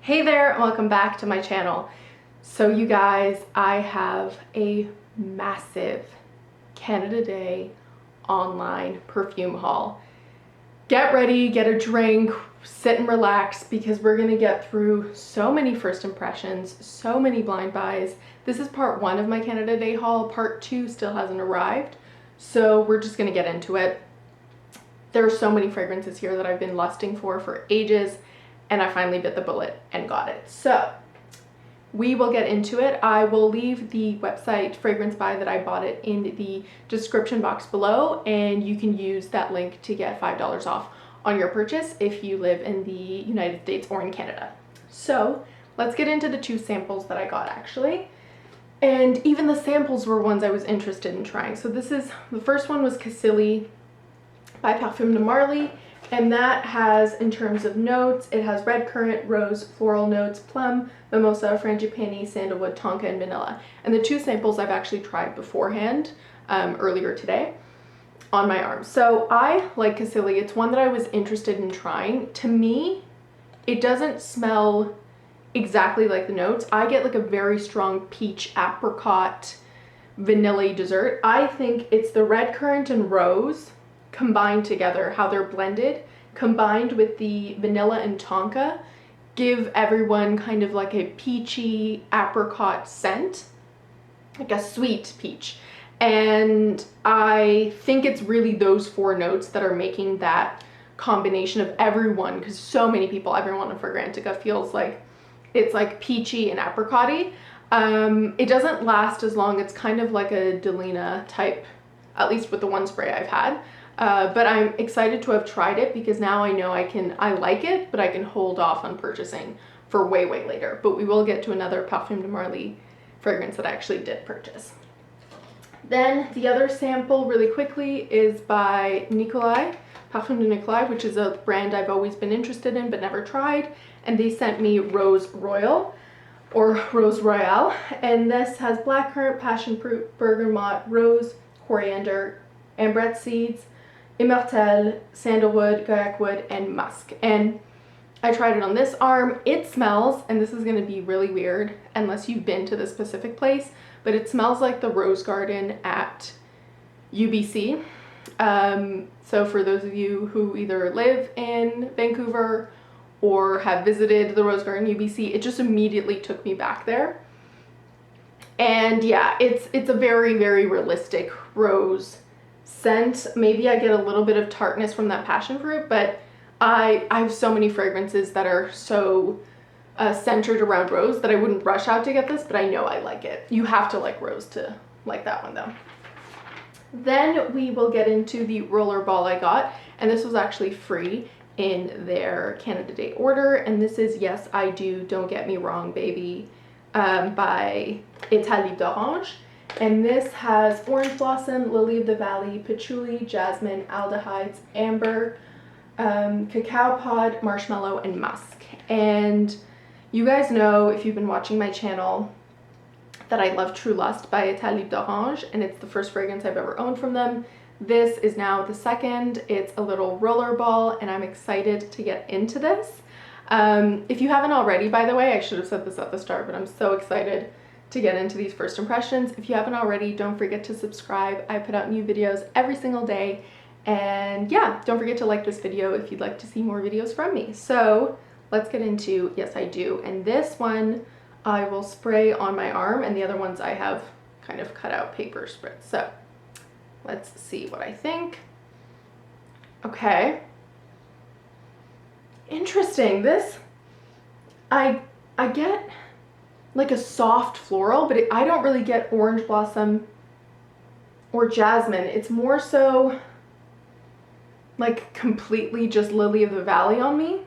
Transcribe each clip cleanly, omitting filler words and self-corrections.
Hey there, and welcome back to my channel. So you guys, I have a massive Canada Day online perfume haul. Get ready, get a drink, sit and relax because we're gonna get through so many first impressions, so many blind buys. This is part one of my Canada Day haul. Part two still hasn't arrived, so we're just gonna get into it. There are so many fragrances here that I've been lusting for ages, and I finally bit the bullet and got it. So we will get into it. I will leave the website FRAGRANCEBUY that I bought it in the description box below, and you can use that link to get $5 off on your purchase if you live in the United States or in Canada. So let's get into the two samples that I got actually. And even the samples were ones I was interested in trying. So the first one was Cassili by Parfums de Marly. And that has, in terms of notes, it has red currant, rose, floral notes, plum, mimosa, frangipani, sandalwood, tonka, and vanilla. And the two samples I've actually tried beforehand earlier today on my arm. So I like Cassili. It's one that I was interested in trying. To me, it doesn't smell exactly like the notes. I get like a very strong peach, apricot, vanilla dessert. I think it's the red currant and rose combined together, how they're blended, combined with the vanilla and tonka, give everyone kind of like a peachy apricot scent, like a sweet peach. And I think it's really those four notes that are making that combination of everyone, because so many people, everyone in Fragrantica feels like it's like peachy and apricot-y. It doesn't last as long. It's kind of like a Delina type, at least with the one spray I've had. But I'm excited to have tried it because now I know I like it, but I can hold off on purchasing for way later. But we will get to another Parfums de Marly fragrance that I actually did purchase. Then the other sample really quickly is by Nicolai, Parfums de Nicolai, which is a brand I've always been interested in but never tried. And they sent me Rose Royale or Rose Royale. And this has blackcurrant, passion fruit, bergamot, rose, coriander, ambrette seeds, immortelle, sandalwood, gaiac wood, and musk. And I tried it on this arm. It smells, and this is going to be really weird unless you've been to this specific place, but it smells like the rose garden at UBC. So for those of you who either live in Vancouver or have visited the rose garden UBC, it just immediately took me back there. And yeah, it's a very realistic rose scent. Maybe I get a little bit of tartness from that passion fruit, but I have so many fragrances that are so centered around rose that I wouldn't rush out to get this, but I know I like it. You have to like rose to like that one though. Then we will get into the Rollerball I got, and this was actually free in their Canada Day order, and this is Yes I Do, Don't Get Me Wrong Baby by Etat Libre. And this has orange blossom, lily of the valley, patchouli, jasmine, aldehydes, amber, cacao pod, marshmallow, and musk. And you guys know, if you've been watching my channel, that I love True Lust by Etat Libre, and it's the first fragrance I've ever owned from them. This is now the second. It's a little rollerball, and I'm excited to get into this. If you haven't already, by the way, I should have said this at the start, but I'm so excited to get into these first impressions. If you haven't already, don't forget to subscribe. I put out new videos every single day. And yeah, don't forget to like this video if you'd like to see more videos from me. So let's get into Yes I Do. And this one I will spray on my arm, and the other ones I have kind of cut out paper spritz. So let's see what I think. Okay. Interesting. This, I get like a soft floral, but I don't really get orange blossom or jasmine. It's more so like completely just lily of the valley on me.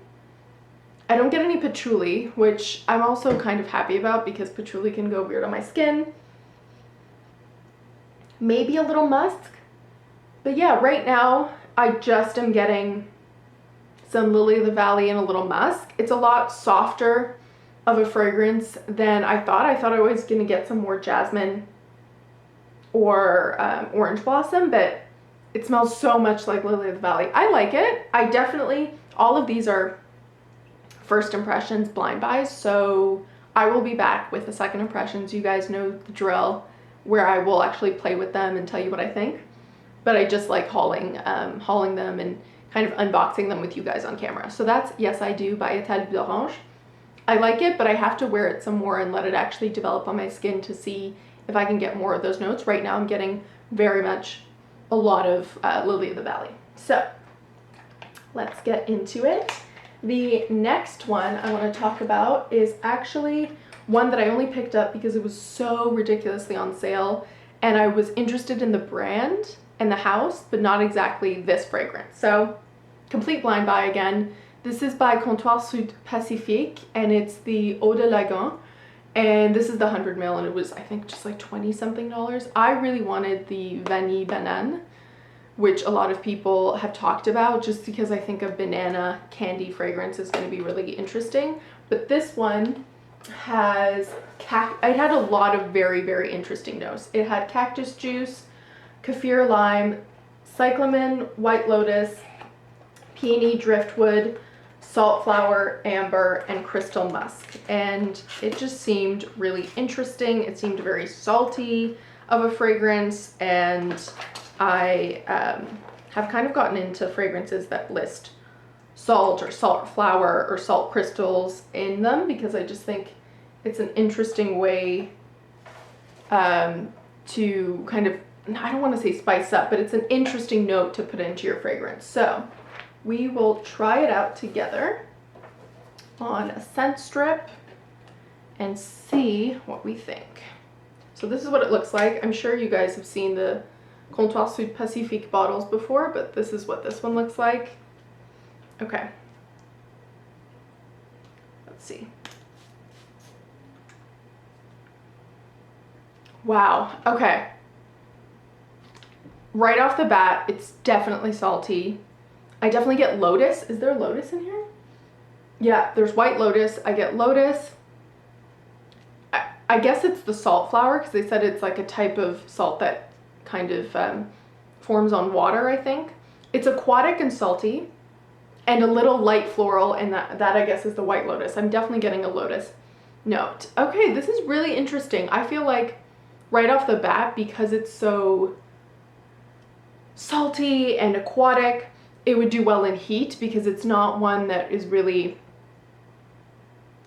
I don't get any patchouli, which I'm also kind of happy about because patchouli can go weird on my skin. Maybe a little musk, but yeah, right now I just am getting some lily of the valley and a little musk. It's a lot softer of a fragrance than I thought. I thought I was gonna get some more jasmine or orange blossom, but it smells so much like lily of the valley. I like it. I definitely, all of these are first impressions, blind buys. So I will be back with the second impressions. You guys know the drill, where I will actually play with them and tell you what I think. But I just like hauling them and kind of unboxing them with you guys on camera. So that's Yes I Do by Italia. I like it, but I have to wear it some more and let it actually develop on my skin to see if I can get more of those notes. Right now I'm getting very much a lot of Lily of the Valley. So let's get into it. The next one I want to talk about is actually one that I only picked up because it was so ridiculously on sale, and I was interested in the brand and the house, but not exactly this fragrance. So complete blind buy again. This is by Comptoir Pacifique, and it's the Eau de Lagons, and this is the 100 ml, and it was, I think, just like 20 something dollars. I really wanted the Vanille Banane, which a lot of people have talked about, just because I think a banana candy fragrance is going to be really interesting. But this one has, it had a lot of very, very interesting notes. It had cactus juice, kaffir lime, cyclamen, white lotus, peony, driftwood, salt flower, amber, and crystal musk. And it just seemed really interesting. It seemed very salty of a fragrance, and I have kind of gotten into fragrances that list salt or salt flower or salt crystals in them, because I just think it's an interesting way to kind of, I don't want to say spice up, but it's an interesting note to put into your fragrance. So we will try it out together on a scent strip and see what we think. So this is what it looks like. I'm sure you guys have seen the Comptoir Pacifique bottles before, but this is what this one looks like. Okay. Let's see. Wow. Okay. Right off the bat, it's definitely salty. I definitely get lotus. Is there lotus in here? Yeah, there's white lotus. I get lotus. I guess it's the salt flower, because they said it's like a type of salt that kind of forms on water, I think. It's aquatic and salty, and a little light floral, and that I guess is the white lotus. I'm definitely getting a lotus note. Okay, this is really interesting. I feel like right off the bat, because it's so salty and aquatic, it would do well in heat, because it's not one that is really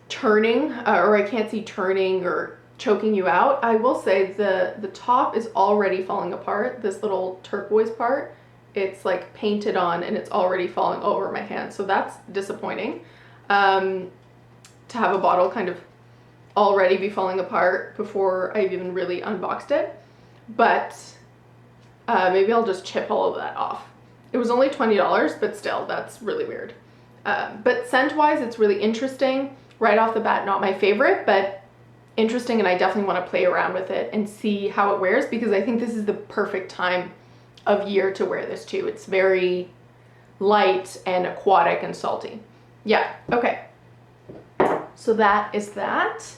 turning, or I can't see turning or choking you out. I will say the top is already falling apart. This little turquoise part, it's like painted on and it's already falling over my hand. So that's disappointing, to have a bottle kind of already be falling apart before I've even really unboxed it. But maybe I'll just chip all of that off. It was only $20, but still, that's really weird. But scent-wise, it's really interesting. Right off the bat, not my favorite, but interesting, and I definitely want to play around with it and see how it wears, because I think this is the perfect time of year to wear this too. It's very light and aquatic and salty. Yeah, okay. So that is that.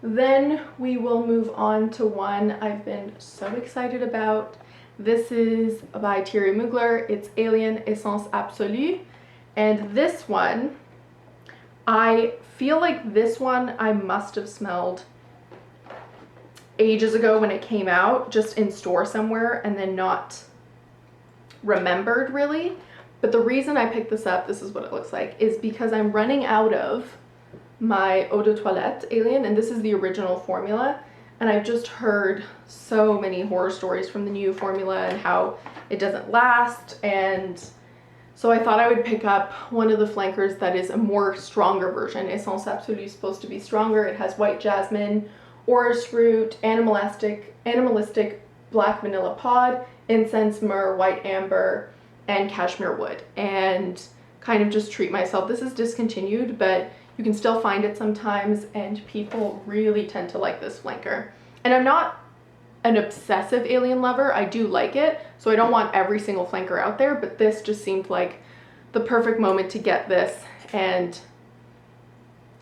Then we will move on to one I've been so excited about. This is by Thierry Mugler. It's Alien Essence Absolu. And this one, I feel like this one I must have smelled ages ago when it came out, just in store somewhere, and then not remembered really. But the reason I picked this up, this is what it looks like, is because I'm running out of my eau de toilette Alien, and this is the original formula. And I've just heard so many horror stories from the new formula and how it doesn't last, and so I thought I would pick up one of the flankers that is a more stronger version. Essence Absolu is supposed to be stronger. It has white jasmine, orris root, animalistic black vanilla pod, incense, myrrh, white amber, and cashmere wood. And kind of just treat myself. This is discontinued, but you can still find it sometimes, and people really tend to like this flanker. And I'm not an obsessive Alien lover. I do like it, so I don't want every single flanker out there, but this just seemed like the perfect moment to get this. And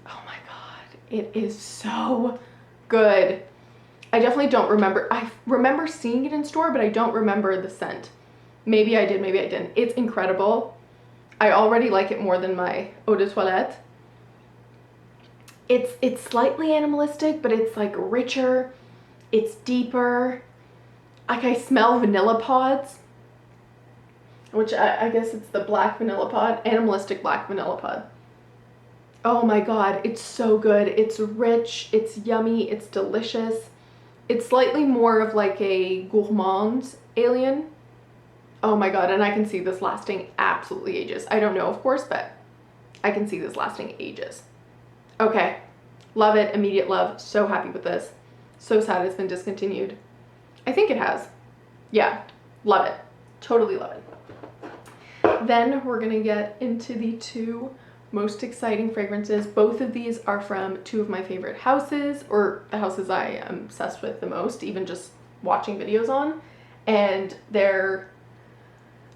oh my god, it is so good. I definitely don't remember. I remember seeing it in store, but I don't remember the scent. Maybe I did, maybe I didn't. It's incredible. I already like it more than my eau de toilette. It's slightly animalistic, but it's like richer, it's deeper. Like I smell vanilla pods, which I guess it's the black vanilla pod, animalistic black vanilla pod. Oh my god, it's so good. It's rich, it's yummy, it's delicious. It's slightly more of like a gourmand alien. Oh my god, and I can see this lasting absolutely ages. I don't know, of course, but I can see this lasting ages. Okay, love it, immediate love. So happy with this. So sad it's been discontinued. I think it has. Yeah, love it. Totally love it. Then we're gonna get into the two most exciting fragrances. Both of these are from two of my favorite houses, or the houses I am obsessed with the most, even just watching videos on. And they're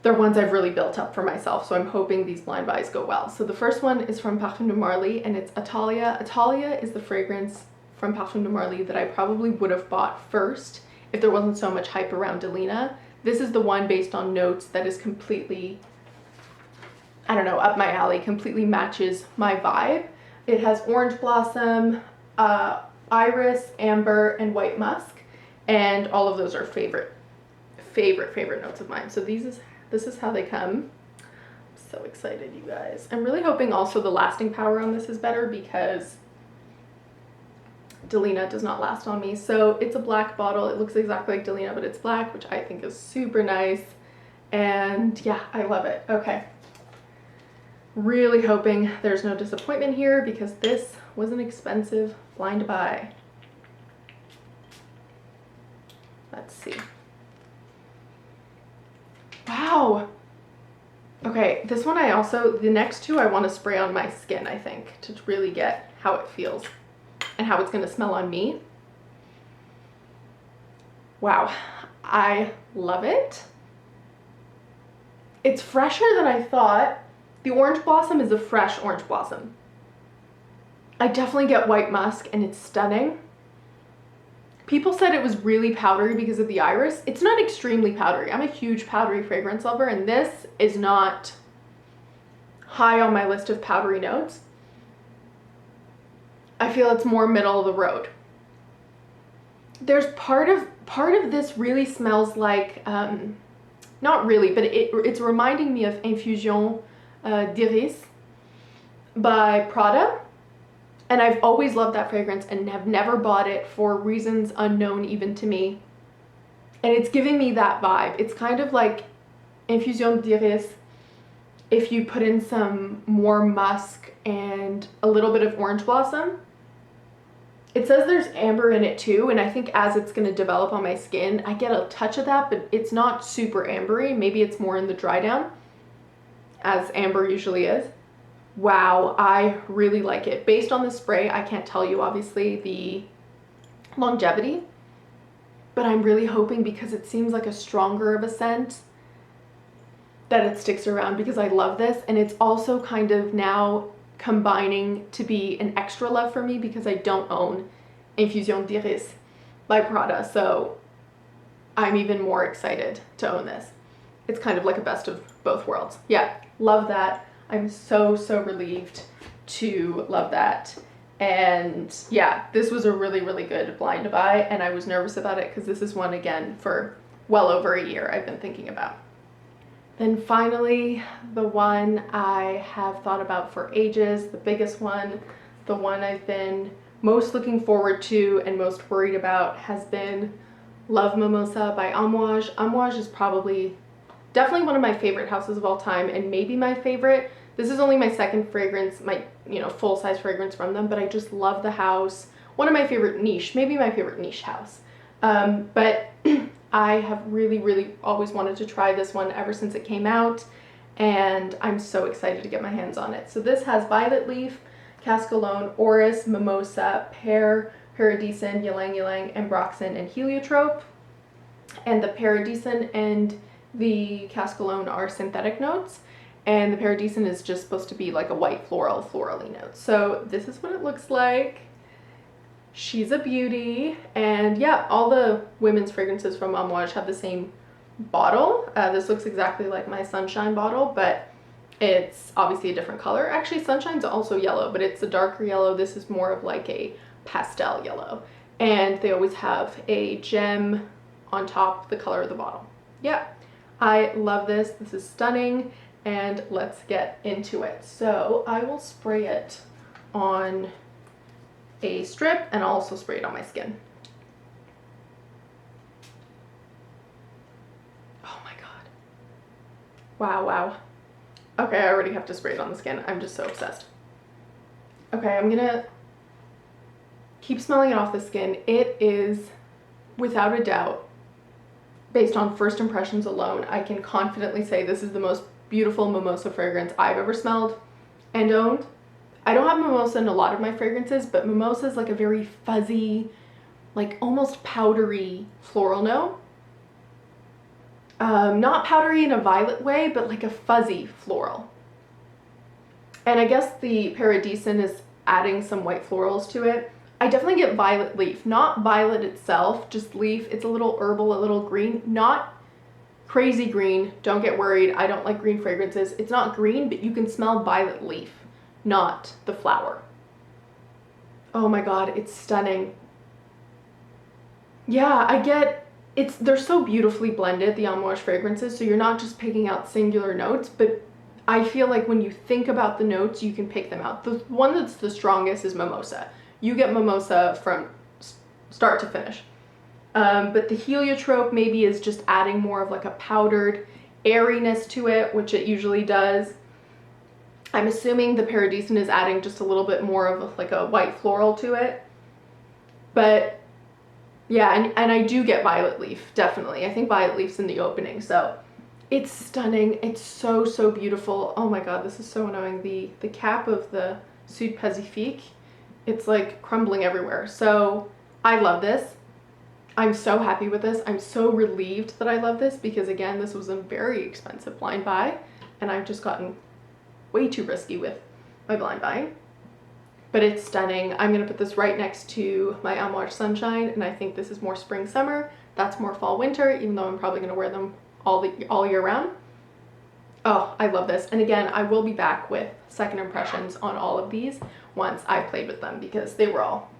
ones I've really built up for myself, so I'm hoping these blind buys go well. So the first one is from Parfums de Marly, and it's Athalia. Athalia is the fragrance from Parfums de Marly that I probably would have bought first if there wasn't so much hype around Delina. This is the one based on notes that is completely, I don't know, up my alley, completely matches my vibe. It has orange blossom, iris, amber, and white musk, and all of those are favorite notes of mine. So this is how they come. I'm so excited, you guys. I'm really hoping also the lasting power on this is better because Delina does not last on me. So it's a black bottle. It looks exactly like Delina, but it's black, which I think is super nice. And yeah, I love it. Okay. Really hoping there's no disappointment here because this was an expensive blind buy. Let's see. Wow. Okay, this one the next two I want to spray on my skin, I think, to really get how it feels and how it's going to smell on me. Wow, I love it. It's fresher than I thought. The orange blossom is a fresh orange blossom. I definitely get white musk and it's stunning. People said it was really powdery because of the iris. It's not extremely powdery. I'm a huge powdery fragrance lover, and this is not high on my list of powdery notes. I feel it's more middle of the road. There's part of this really smells like, not really, but it's reminding me of Infusion d'Iris by Prada. And I've always loved that fragrance and have never bought it for reasons unknown even to me. And it's giving me that vibe. It's kind of like Infusion d'Iris if you put in some more musk and a little bit of orange blossom. It says there's amber in it too, and I think as it's going to develop on my skin, I get a touch of that, but it's not super ambery. Maybe it's more in the dry down, as amber usually is. Wow, I really like it. Based on the spray, I can't tell you obviously the longevity, but I'm really hoping because it seems like a stronger of a scent that it sticks around because I love this. And it's also kind of now combining to be an extra love for me because I don't own Infusion d'Iris by Prada, so I'm even more excited to own this. It's kind of like a best of both worlds. Yeah, love that. I'm so relieved to love that. And yeah, this was a really good blind buy, and I was nervous about it because this is one, again, for well over a year I've been thinking about. Then finally, the one I have thought about for ages, the biggest one, the one I've been most looking forward to and most worried about has been Love Mimosa by Amouage. Amouage is definitely one of my favorite houses of all time, and maybe my favorite. This is only my second fragrance, my full-size fragrance from them, but I just love the house. One of my favorite niche, maybe my favorite niche house. But I have really always wanted to try this one ever since it came out, and I'm so excited to get my hands on it. So this has Violet Leaf, Cascalone, Orris, Mimosa, Pear, Paradisine, Ylang Ylang, Ambroxan, and Heliotrope. And the Paradisine and the Cascalone are synthetic notes, and the Paradisine is just supposed to be like a white florally note. So this is what it looks like. She's a beauty, and yeah, all the women's fragrances from Amouage have the same bottle. This looks exactly like my Sunshine bottle, but It's obviously a different color. Actually, Sunshine's also yellow, but it's a darker yellow. This is more of like a pastel yellow. And they always have a gem on top, the color of the bottle. Yeah, I love this. This is stunning. And let's get into it. So I will spray it on a strip and I'll also spray it on my skin. Oh my God. Wow, wow. Okay, I already have to spray it on the skin. I'm just so obsessed. Okay, I'm gonna keep smelling it off the skin. It is, without a doubt, based on first impressions alone, I can confidently say this is the most beautiful mimosa fragrance I've ever smelled and owned. I don't have mimosa in a lot of my fragrances, but mimosa is like a very fuzzy, like almost powdery floral note. Not powdery in a violet way, but like a fuzzy floral. And I guess the Paradisine is adding some white florals to it. I definitely get violet leaf, not violet itself, just leaf. It's a little herbal, a little green, not crazy green. Don't get worried. I don't like green fragrances. It's not green, but you can smell violet leaf, not the flower. Oh my God, it's stunning. Yeah, they're so beautifully blended, the Amouage fragrances, so you're not just picking out singular notes, but I feel like when you think about the notes, you can pick them out. The one that's the strongest is Mimosa. You get Mimosa from start to finish. But the heliotrope maybe is just adding more of like a powdered airiness to it, which it usually does. I'm assuming the Paradisine is adding just a little bit more of like a white floral to it. But yeah, and I do get violet leaf, definitely. I think violet leaf's in the opening, so it's stunning. It's so, so beautiful. Oh my God, this is so annoying. The cap of the Sud Pacifique, it's like crumbling everywhere. So I love this. I'm so happy with this. I'm so relieved that I love this because again, this was a very expensive blind buy and I've just gotten way too risky with my blind buying. But it's stunning. I'm gonna put this right next to my Amouage Sunshine, and I think this is more spring summer. That's more fall winter, even though I'm probably gonna wear them all year round. Oh, I love this. And again, I will be back with second impressions on all of these once I've played with them because they were all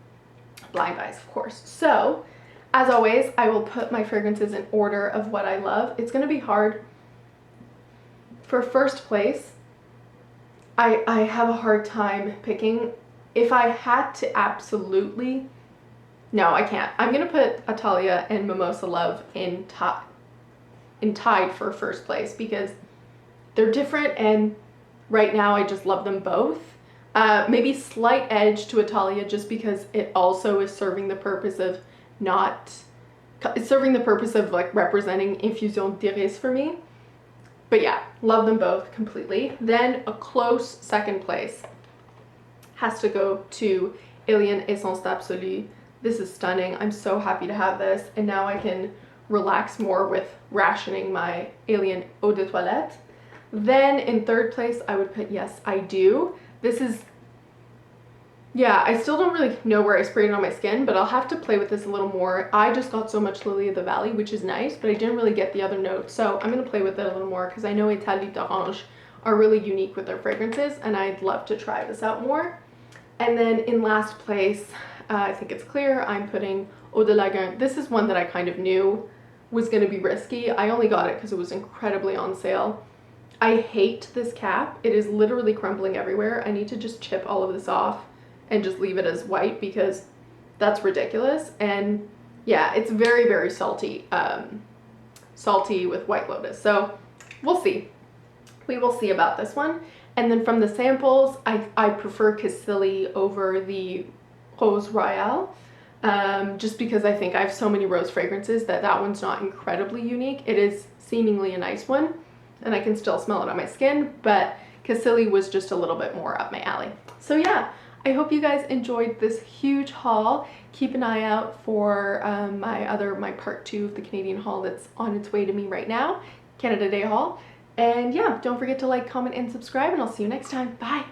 blind buys, of course. So, as always, I will put my fragrances in order of what I love. It's gonna be hard. For first place, I have a hard time picking. If I had to absolutely, no, I can't. I'm gonna put Athalia and Mimosa Love in tied for first place because they're different and right now I just love them both. Maybe slight edge to Athalia just because it also is serving the purpose of like representing infusion d'iris for me. But yeah, love them both completely. Then a close second place has to go to Alien Essence d'Absolu. This is stunning. I'm so happy to have this. And now I can relax more with rationing my Alien Eau de Toilette. Then in third place, I would put Yes, I Do. This is, yeah, I still don't really know where I sprayed it on my skin, but I'll have to play with this a little more. I just got so much Lily of the Valley, which is nice, but I didn't really get the other notes. So I'm gonna play with it a little more because I know Italia d'Orange are really unique with their fragrances and I'd love to try this out more. And then in last place, I think it's clear, I'm putting Eau de Lagons. This is one that I kind of knew was going to be risky. I only got it because it was incredibly on sale. I hate this cap. It is literally crumbling everywhere. I need to just chip all of this off and just leave it as white because that's ridiculous. And yeah, it's very, very salty, salty with White Lotus. So we'll see. We will see about this one. And then from the samples, I prefer Cassili over the Rose Royale, just because I think I have so many rose fragrances that one's not incredibly unique. It is seemingly a nice one, and I can still smell it on my skin, but Cassili was just a little bit more up my alley. So yeah, I hope you guys enjoyed this huge haul. Keep an eye out for my part 2 of the Canadian haul that's on its way to me right now, Canada Day haul. And yeah, don't forget to like, comment, and subscribe, and I'll see you next time. Bye!